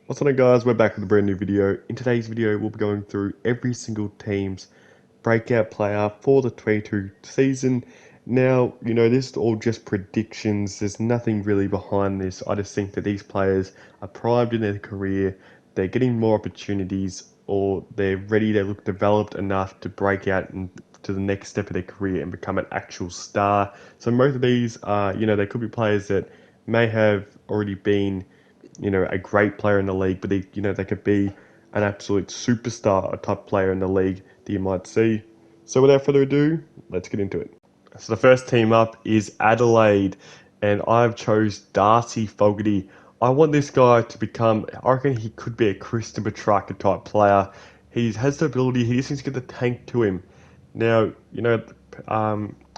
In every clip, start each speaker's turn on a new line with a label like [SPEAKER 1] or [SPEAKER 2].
[SPEAKER 1] What's up guys, we're back with a brand new video. In today's video we'll be going through every single team's breakout player for the 22 season. Now, this is all just predictions, there's nothing really behind this. I just think that these players are primed in their career, they're getting more opportunities, or they're ready, they look developed enough to break out and to the next step of their career and become an actual star. So most of these are, they could be players that may have already been a great player in the league, but they could be an absolute superstar, a top player in the league that you might see. So without further ado, let's get into it. So the first team up is Adelaide, and I've chose Darcy Fogerty. I want this guy to become, I reckon he could be a Christian Petrarca type player. He has the ability, he just needs to get the tank to him. Now,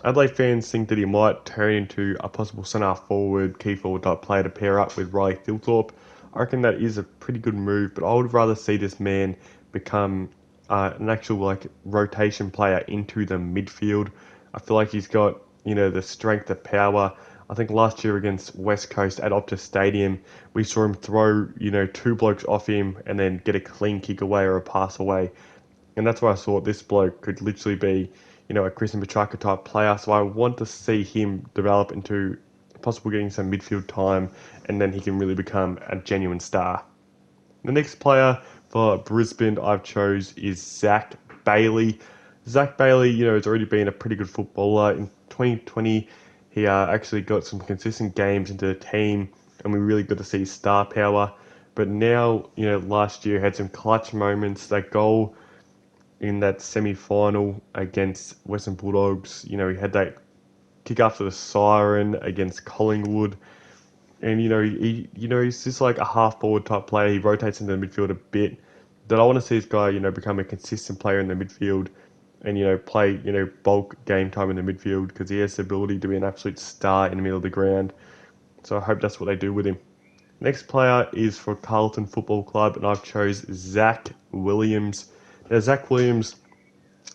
[SPEAKER 1] Adelaide fans think that he might turn into a possible centre forward, key forward type player to pair up with Riley Thilthorpe. I reckon that is a pretty good move, but I would rather see this man become an actual rotation player into the midfield. I feel like he's got the strength, the power. I think last year against West Coast at Optus Stadium, we saw him throw two blokes off him and then get a clean kick away or a pass away. And that's why I thought this bloke could literally be, a Christian Petrarca type player. So I want to see him develop into possibly getting some midfield time, and then he can really become a genuine star. The next player for Brisbane I've chose is Zac Bailey. Zac Bailey, has already been a pretty good footballer. In 2020, he actually got some consistent games into the team, and we really got to see star power. But now, last year had some clutch moments. That goal in that semi-final against Western Bulldogs. He had that kick after the siren against Collingwood, and he's just like a half-forward type player. He rotates into the midfield a bit. That I want to see this guy, become a consistent player in the midfield, and play bulk game time in the midfield because he has the ability to be an absolute star in the middle of the ground. So I hope that's what they do with him. Next player is for Carlton Football Club, and I've chose Zac Williams. Now, Zac Williams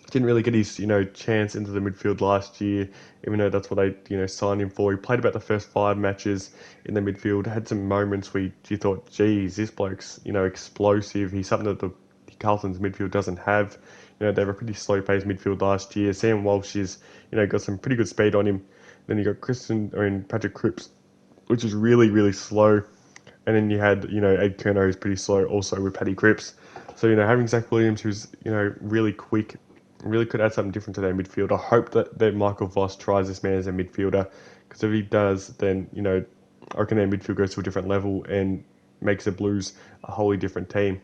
[SPEAKER 1] didn't really get his, chance into the midfield last year, even though that's what they, signed him for. He played about the first 5 matches in the midfield, had some moments where you thought, geez, this bloke's, explosive. He's something that the Carlton's midfield doesn't have. They have a pretty slow-paced midfield last year. Sam Walsh is, got some pretty good speed on him. Then you got Patrick Cripps, which is really, really slow. And then you had, Ed Kerno, who's pretty slow also with Paddy Cripps. So, having Zac Williams, who's, really quick, really could add something different to their midfield. I hope that Michael Voss tries this man as a midfielder, because if he does, then, I reckon their midfield goes to a different level and makes the Blues a wholly different team.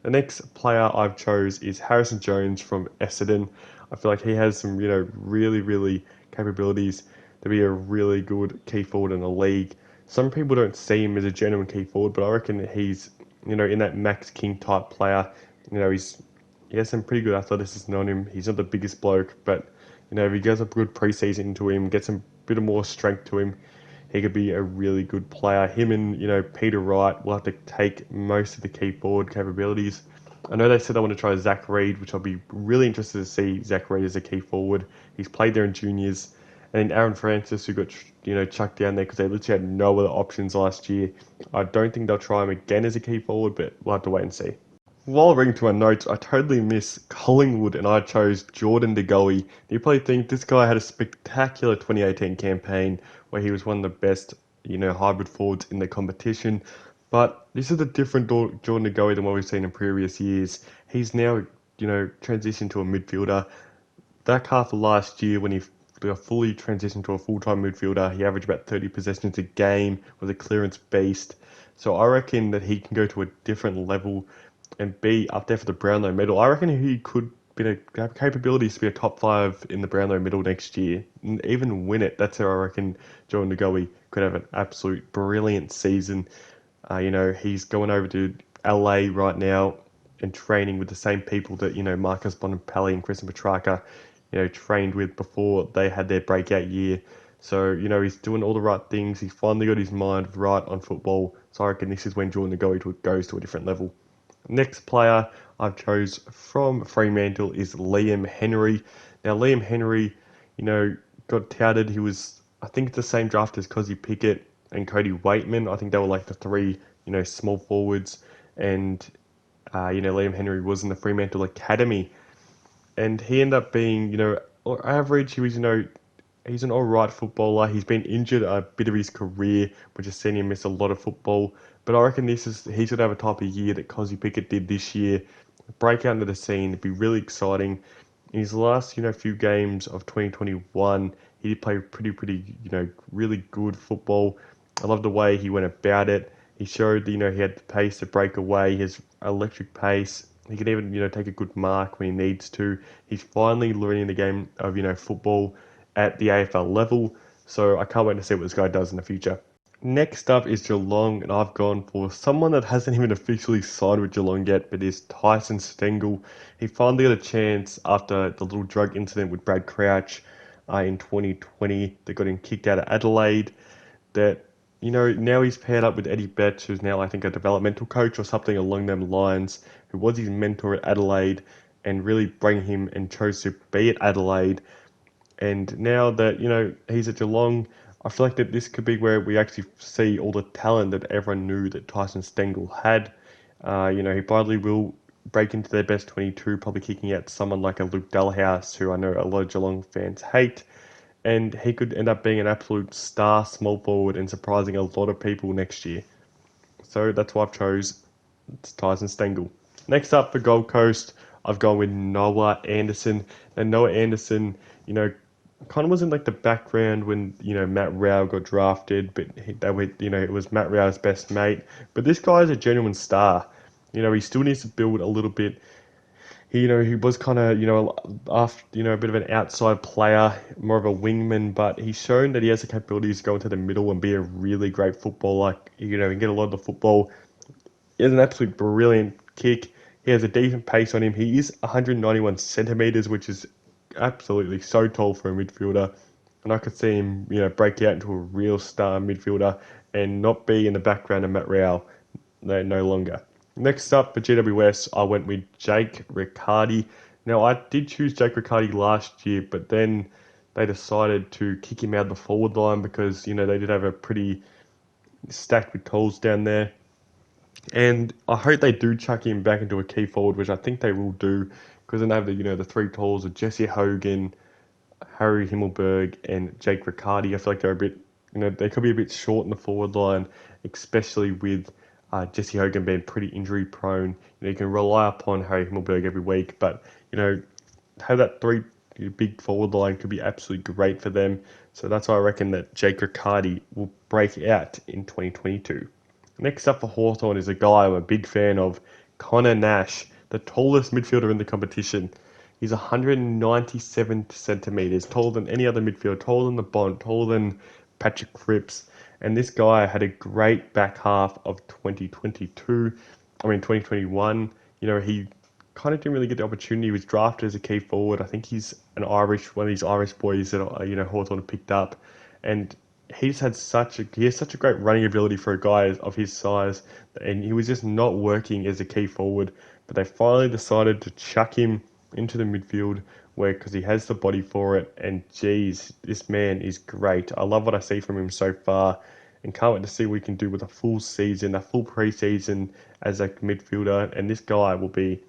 [SPEAKER 1] The next player I've chose is Harrison Jones from Essendon. I feel like he has some, really, really capabilities to be a really good key forward in the league. Some people don't see him as a genuine key forward, but I reckon he's, in that Max King type player. He has some pretty good athleticism on him. He's not the biggest bloke, but if he gets a good preseason into him, gets a bit of more strength to him, he could be a really good player. Him and Peter Wright will have to take most of the key forward capabilities. I know they said they want to try Zach Reid, which I'll be really interested to see Zach Reid as a key forward. He's played there in juniors. And then Aaron Francis, who got chucked down there because they literally had no other options last year. I don't think they'll try him again as a key forward, but we'll have to wait and see. While reading to my notes, I totally missed Collingwood, and I chose Jordan De Goey. You probably think this guy had a spectacular 2018 campaign where he was one of the best, hybrid forwards in the competition. But this is a different Jordan De Goey than what we've seen in previous years. He's now, transitioned to a midfielder. Back half of last year, when he fully transitioned to a full-time midfielder, he averaged about 30 possessions a game, was a clearance beast. So I reckon that he can go to a different level and be up there for the Brownlow medal. I reckon he could have capabilities to be a top 5 in the Brownlow medal next year, and even win it. That's how I reckon Jordan De Goey could have an absolute brilliant season. He's going over to LA right now and training with the same people that, Marcus Bonampelli and Christian Petrarca, trained with before they had their breakout year. So, he's doing all the right things. He finally got his mind right on football. So I reckon this is when Jordan De Goey goes to a different level. Next player I've chose from Fremantle is Liam Henry. Now, Liam Henry, got touted. He was, I think, the same draft as Cozzy Pickett and Cody Waitman. I think they were like the 3 small forwards, and Liam Henry was in the Fremantle Academy, and he ended up being, average. He was, he's an alright footballer. He's been injured a bit of his career, which has seen him miss a lot of football. But I reckon he's gonna have a type of year that Cozzy Pickett did this year. Break out into the scene, it'd be really exciting. In his last, few games of 2021, he did play pretty, really good football. I love the way he went about it. He showed, he had the pace to break away, his electric pace. He can even, take a good mark when he needs to. He's finally learning the game of, football at the AFL level. So I can't wait to see what this guy does in the future. Next up is Geelong, and I've gone for someone that hasn't even officially signed with Geelong yet, but is Tyson Stengel. He finally got a chance after the little drug incident with Brad Crouch in 2020 that got him kicked out of Adelaide. That, now he's paired up with Eddie Betts, who's now, I think, a developmental coach or something along them lines, who was his mentor at Adelaide and really bring him and chose to be at Adelaide. And now that, he's at Geelong, I feel like that this could be where we actually see all the talent that everyone knew that Tyson Stengel had. He probably will break into their best 22, probably kicking out someone like a Luke Dalhouse, who I know a lot of Geelong fans hate. And he could end up being an absolute star small forward and surprising a lot of people next year. So that's why I've chose Tyson Stengel. Next up for Gold Coast, I've gone with Noah Anderson. And Noah Anderson, kind of was in like the background when Matt Rao got drafted, but it was Matt Rao's best mate. But this guy is a genuine star. He still needs to build a little bit. He was kind of after a bit of an outside player, more of a wingman, but he's shown that he has the capabilities to go into the middle and be a really great footballer. He can get a lot of the football. He has an absolute brilliant kick. He has a decent pace on him. He is 191 centimeters, which is absolutely so tall for a midfielder. And I could see him, break out into a real star midfielder and not be in the background of Matt Rao no longer. Next up for GWS, I went with Jake Riccardi. Now, I did choose Jake Riccardi last year, but then they decided to kick him out of the forward line because, they did have a pretty stacked with tools down there. And I hope they do chuck him back into a key forward, which I think they will do, because then they have the three tools of Jesse Hogan, Harry Himmelberg, and Jake Riccardi. I feel like they're a bit, they could be a bit short in the forward line, especially with Jesse Hogan being pretty injury prone. You can rely upon Harry Himmelberg every week, but have that three big forward line could be absolutely great for them. So that's why I reckon that Jake Riccardi will break out in 2022. Next up for Hawthorn is a guy I'm a big fan of, Conor Nash, the tallest midfielder in the competition. He's 197 centimeters, taller than any other midfielder, taller than the Bont, taller than Patrick Cripps. And this guy had a great back half of 2021. He kind of didn't really get the opportunity. He was drafted as a key forward. I think he's one of these Irish boys that Hawthorn picked up, and he has such a great running ability for a guy of his size, and he was just not working as a key forward. But they finally decided to chuck him into the midfield because he has the body for it. And geez, this man is great. I love what I see from him so far, and can't wait to see what he can do with a full season, a full preseason as a midfielder. And this guy will be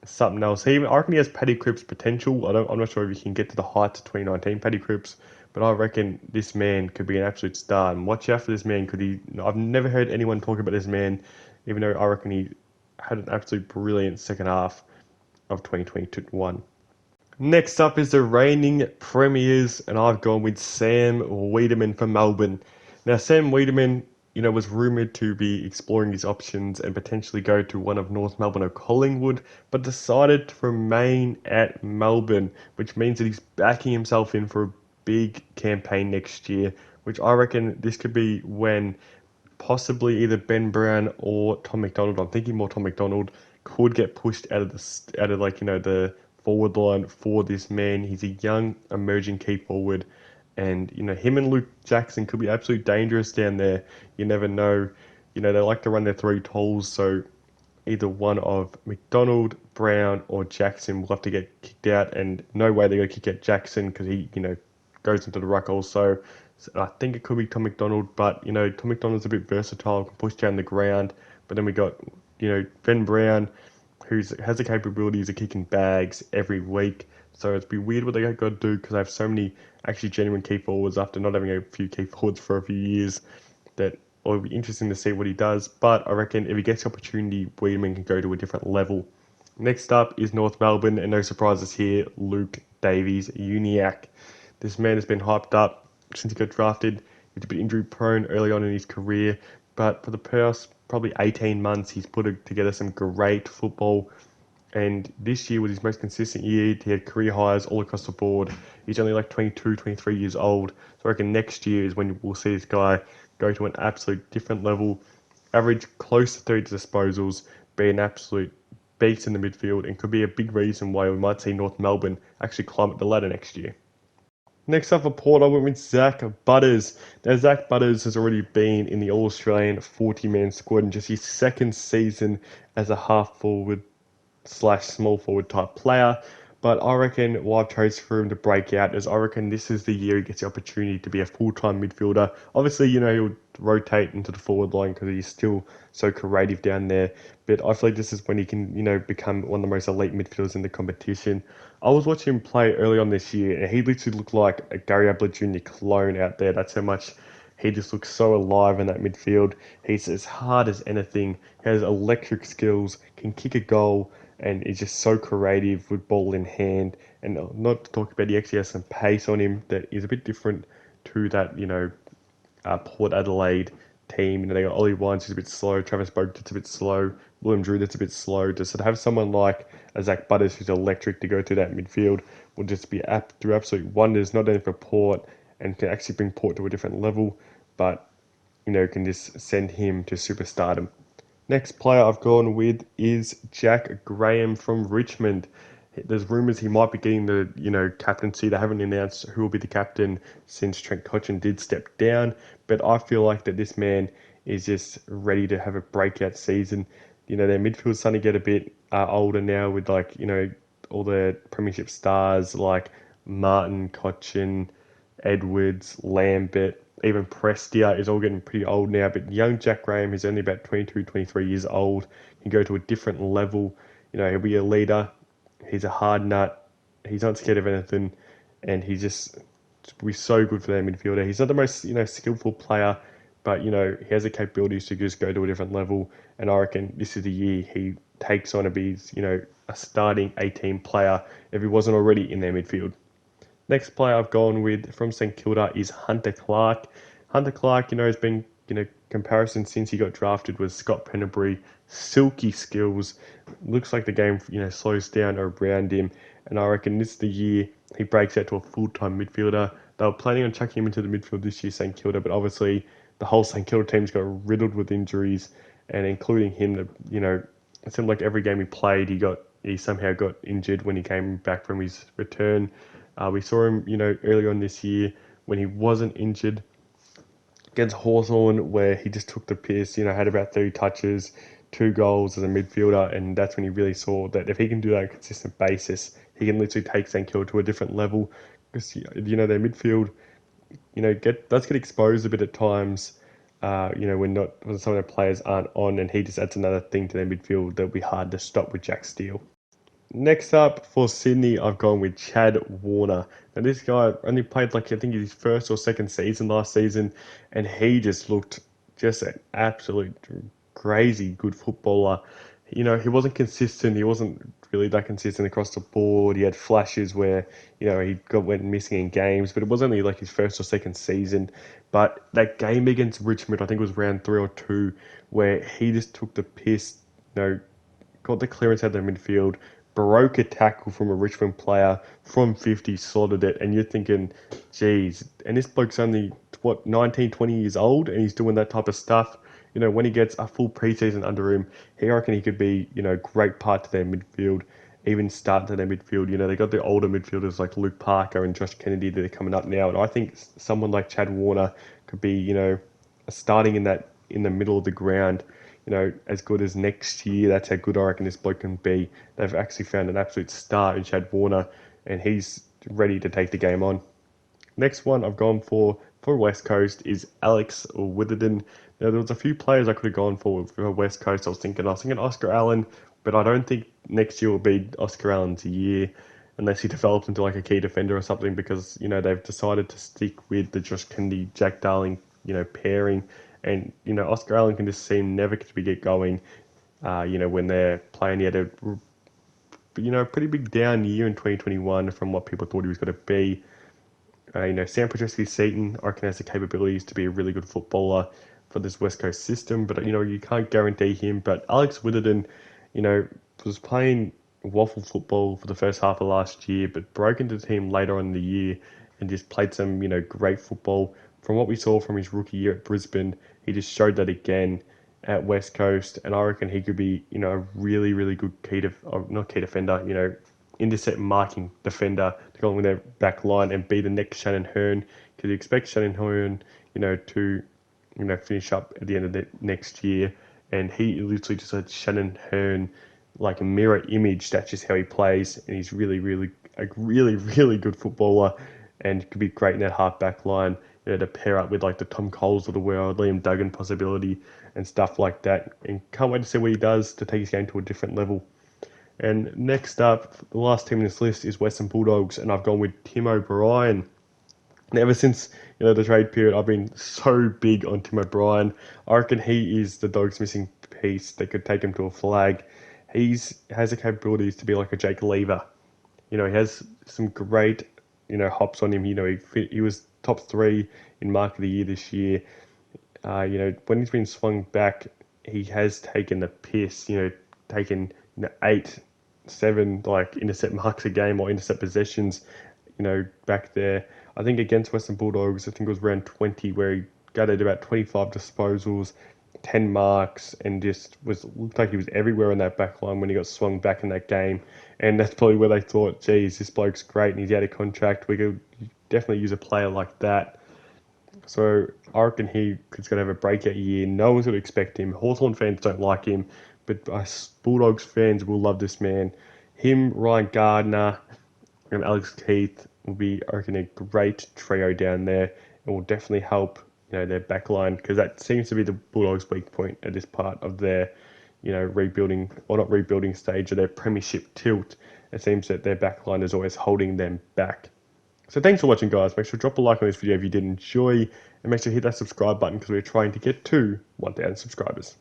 [SPEAKER 1] something else. I reckon he has Paddy Cripps potential. I'm not sure if he can get to the heights of 2019 Paddy Cripps, but I reckon this man could be an absolute star. And watch out for this man. I've never heard anyone talk about this man, even though I reckon he had an absolute brilliant second half of 2021. Next up is the reigning premiers, and I've gone with Sam Wiedemann from Melbourne. Now, Sam Wiedemann, was rumoured to be exploring his options and potentially go to one of North Melbourne or Collingwood, but decided to remain at Melbourne, which means that he's backing himself in for a big campaign next year, which I reckon this could be when possibly either Ben Brown or Tom McDonald, I'm thinking more Tom McDonald, could get pushed out of the forward line for this man. He's a young emerging key forward, and him and Luke Jackson could be absolutely dangerous down there. You never know. They like to run their three tolls, so either one of McDonald, Brown, or Jackson will have to get kicked out, and no way they're going to kick out Jackson because he goes into the ruck also. So I think it could be Tom McDonald, but Tom McDonald's a bit versatile, can push down the ground. But then we got, Ben Brown, who has the capabilities of kicking bags every week. So it's be weird what they got to do because I have so many actually genuine key forwards after not having a few key forwards for a few years that it'll be interesting to see what he does. But I reckon if he gets the opportunity, Wiedemann can go to a different level. Next up is North Melbourne, and no surprises here, Luke Davies-Uniacke. This man has been hyped up since he got drafted. He's a bit injury prone early on in his career, but for the past probably 18 months, he's put together some great football. And this year was his most consistent year. He had career highs all across the board. He's only like 22, 23 years old. So I reckon next year is when we'll see this guy go to an absolute different level, average close to 30 disposals, be an absolute beast in the midfield, and could be a big reason why we might see North Melbourne actually climb up the ladder next year. Next up for Port, I went with Zach Butters. Now, Zach Butters has already been in the All-Australian 40-man squad in just his second season as a half-forward slash small forward type player. But I reckon why I've chosen for him to break out is I reckon this is the year he gets the opportunity to be a full-time midfielder. Obviously, he'll rotate into the forward line because he's still so creative down there. But I feel like this is when he can, become one of the most elite midfielders in the competition. I was watching him play early on this year, and he literally looked like a Gary Ablett Jr. clone out there. That's how much he just looks so alive in that midfield. He's as hard as anything, has electric skills, can kick a goal, and is just so creative with ball in hand. And not to talk about, he actually has some pace on him that is a bit different to that, Port Adelaide team. They got Ollie Wines who's a bit slow, Travis Boak that's a bit slow, William Drew that's a bit slow. Just to have someone like a Zach Butters who's electric to go through that midfield will just be do absolute wonders, not only for Port and can actually bring Port to a different level, but can just send him to superstardom. Next player I've gone with is Jack Graham from Richmond. There's rumours he might be getting the captaincy. They haven't announced who will be the captain since Trent Cotchin did step down, but I feel like that this man is just ready to have a breakout season. Their midfield's starting to get a bit older now with all the premiership stars like Martin, Cotchin, Edwards, Lambert, even Prestia is all getting pretty old now. But young Jack Graham, who's only about 22, 23 years old, can go to a different level. He'll be a leader. He's a hard nut. He's not scared of anything, and he just will be so good for their midfielder. He's not the most skillful player, but he has the capabilities to just go to a different level. And I reckon this is the year he takes on to be a starting 18 player if he wasn't already in their midfield. Next player I've gone with from St Kilda is Hunter Clark. Hunter Clark, has been, comparison since he got drafted with Scott Pennebury. Silky skills. Looks like the game, slows down around him. And I reckon this is the year he breaks out to a full-time midfielder. They were planning on chucking him into the midfield this year, St Kilda, but obviously the whole St Kilda team's got riddled with injuries, and including him, it seemed like every game he played, he somehow got injured when he came back from his return. We saw him, earlier on this year when he wasn't injured against Hawthorn, where he just took the piss, had about 30 touches, 2 goals as a midfielder, and that's when he really saw that if he can do that on a consistent basis, he can literally take St Kilda to a different level. Because, their midfield, does get exposed a bit at times, when some of their players aren't on, and he just adds another thing to their midfield that'll be hard to stop with Jack Steele. Next up for Sydney, I've gone with Chad Warner. Now, this guy only played I think his first or second season last season, and he just looked just an absolute crazy good footballer. He wasn't consistent. He wasn't really that consistent across the board. He had flashes where, went missing in games, but it was only his first or second season. But that game against Richmond, I think it was round 3 or 2, where he just took the piss, got the clearance out of the midfield, broke a tackle from a Richmond player from 50, slotted it, and you're thinking, geez, and this bloke's only, 19, 20 years old, and he's doing that type of stuff. When he gets a full preseason under him, I reckon he could be, great part to their midfield, even start to their midfield. They got the older midfielders like Luke Parker and Josh Kennedy that are coming up now, and I think someone like Chad Warner could be, starting in the middle of the ground, as good as next year. That's how good I reckon this bloke can be. They've actually found an absolute star in Chad Warner, and he's ready to take the game on. Next one I've gone for West Coast is Alex Witherden. There was a few players I could have gone for West Coast. I was thinking Oscar Allen, but I don't think next year will be Oscar Allen's year unless he develops into like a key defender or something because, they've decided to stick with the Josh Kennedy, Jack Darling, pairing. And, Oscar Allen can just seem never to be get going, when they're playing. He had a, pretty big down year in 2021 from what people thought he was going to be. Sam Petrevski-Seton, I reckon, has the capabilities to be a really good footballer for this West Coast system, but you can't guarantee him. But Alex Witherden, you know, was playing waffle football for the first half of last year, but broke into the team later on in the year and just played some, great football. From what we saw from his rookie year at Brisbane, he just showed that again at West Coast, and I reckon he could be, a really, really good not key defender, intercept marking defender to go on with their back line and be the next Shannon Hearn. Because you expect Shannon Hearn, to finish up at the end of the next year, and he literally just had Shannon Hearn like a mirror image. That's just how he plays, and he's really, really a really, really good footballer, and could be great in that half back line. To pair up with like the Tom Coles of the world, Liam Duggan possibility, and stuff like that. And can't wait to see what he does to take his game to a different level. And next up, the last team in this list is Western Bulldogs, and I've gone with Tim O'Brien. And ever since the trade period, I've been so big on Tim O'Brien. I reckon he is the Dogs' missing piece that could take him to a flag. Has the capabilities to be like a Jake Lever. He has some great hops on him. He was top 3 in Mark of the Year this year. When he's been swung back, he has taken the piss. Taken 8, 7 like intercept marks a game or intercept possessions. Back there. I think against Western Bulldogs, I think it was around 20, where he gathered about 25 disposals, 10 marks, and just looked like he was everywhere in that back line when he got swung back in that game. And that's probably where they thought, geez, this bloke's great and he's out of contract. We could definitely use a player like that. So I reckon he's going to have a breakout year. No one's going to expect him. Hawthorn fans don't like him, but us Bulldogs fans will love this man. Him, Ryan Gardner, and Alex Keith will be, I reckon, a great trio down there, and will definitely help their back line, because that seems to be the Bulldogs' weak point at this part of their rebuilding, or not rebuilding stage, of their premiership tilt. It seems that their back line is always holding them back. So thanks for watching, guys. Make sure to drop a like on this video if you did enjoy, and make sure to hit that subscribe button because we're trying to get to 1,000 subscribers.